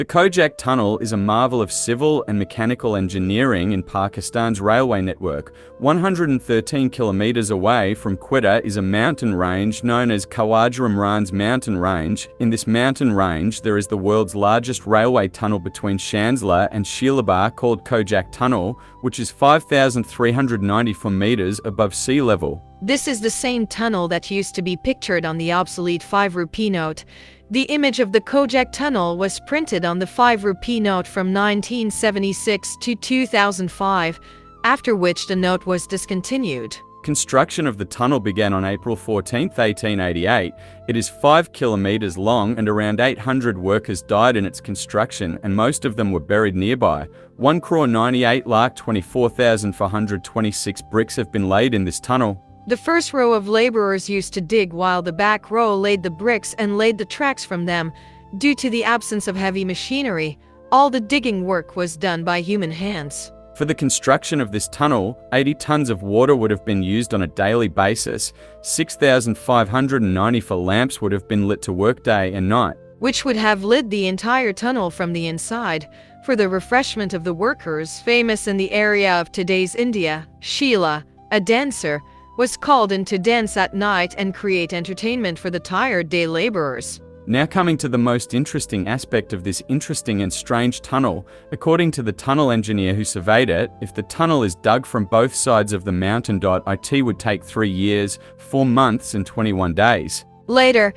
The Khojak Tunnel is a marvel of civil and mechanical engineering in Pakistan's railway network. 113 kilometers away from Quetta is a mountain range known as Khawaj Mountain Range. In this mountain range, there is the world's largest railway tunnel between Shanzla and Shilabagh called Khojak Tunnel, which is 5,394 meters above sea level. This is the same tunnel that used to be pictured on the obsolete 5 rupee note. The image of the Khojak Tunnel was printed on the 5 rupee note from 1976 to 2005, after which the note was discontinued. Construction of the tunnel began on April 14, 1888. It is 5 kilometers long and around 800 workers died in its construction and most of them were buried nearby. 1,98,24,426 bricks have been laid in this tunnel. The first row of laborers used to dig while the back row laid the bricks and laid the tracks from them. Due to the absence of heavy machinery, all the digging work was done by human hands. For the construction of this tunnel, 80 tons of water would have been used on a daily basis. 6,594 lamps would have been lit to work day and night, which would have lit the entire tunnel from the inside. For the refreshment of the workers, famous in the area of today's India, Sheila, a dancer, was called in to dance at night and create entertainment for the tired day laborers. Now coming to the most interesting aspect of this interesting and strange tunnel. According to the tunnel engineer who surveyed it, if the tunnel is dug from both sides of the mountain, it would take 3 years, 4 months and 21 days. Later,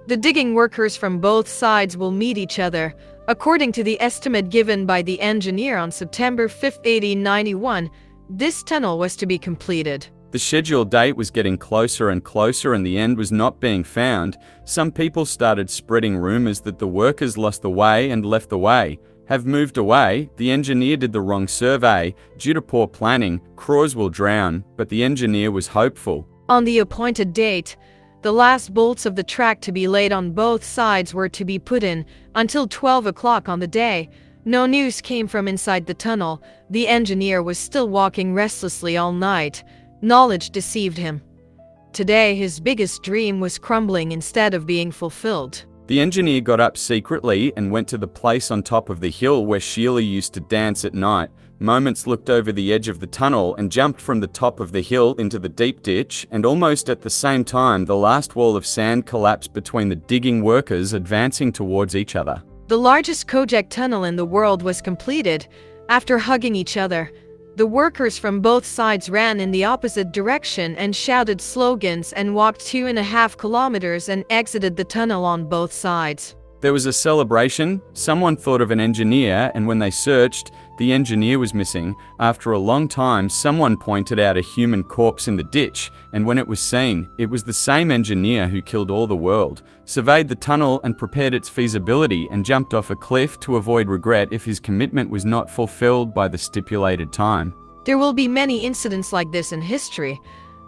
the digging workers from both sides will meet each other. According to the estimate given by the engineer on September 5, 1891, this tunnel was to be completed. The scheduled date was getting closer and closer and the end was not being found. Some people started spreading rumors that the workers lost the way and left the way, have moved away. The engineer did the wrong survey. Due to poor planning, crews will drown, but the engineer was hopeful. On the appointed date, the last bolts of the track to be laid on both sides were to be put in. Until 12 o'clock on the day, no news came from inside the tunnel. The engineer was still walking restlessly all night. Knowledge deceived him. Today, his biggest dream was crumbling instead of being fulfilled. The engineer got up secretly and went to the place on top of the hill where Sheila used to dance at night. Moments looked over the edge of the tunnel and jumped from the top of the hill into the deep ditch, and almost at the same time, the last wall of sand collapsed between the digging workers advancing towards each other. The largest Khojak tunnel in the world was completed. After hugging each other, the workers from both sides ran in the opposite direction and shouted slogans and walked 2.5 kilometers and exited the tunnel on both sides. There was a celebration. Someone thought of an engineer, and when they searched, the engineer was missing. After a long time, someone pointed out a human corpse in the ditch, and when it was seen, it was the same engineer who killed all the world, surveyed the tunnel and prepared its feasibility, and jumped off a cliff to avoid regret if his commitment was not fulfilled by the stipulated time. There will be many incidents like this in history,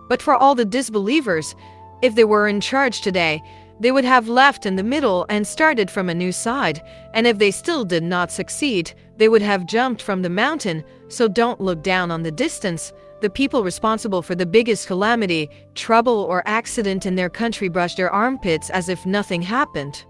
but for all the disbelievers, if they were in charge today, they would have left in the middle and started from a new side, and if they still did not succeed, they would have jumped from the mountain. So don't look down on the distance. The people responsible for the biggest calamity, trouble or accident in their country brush their armpits as if nothing happened.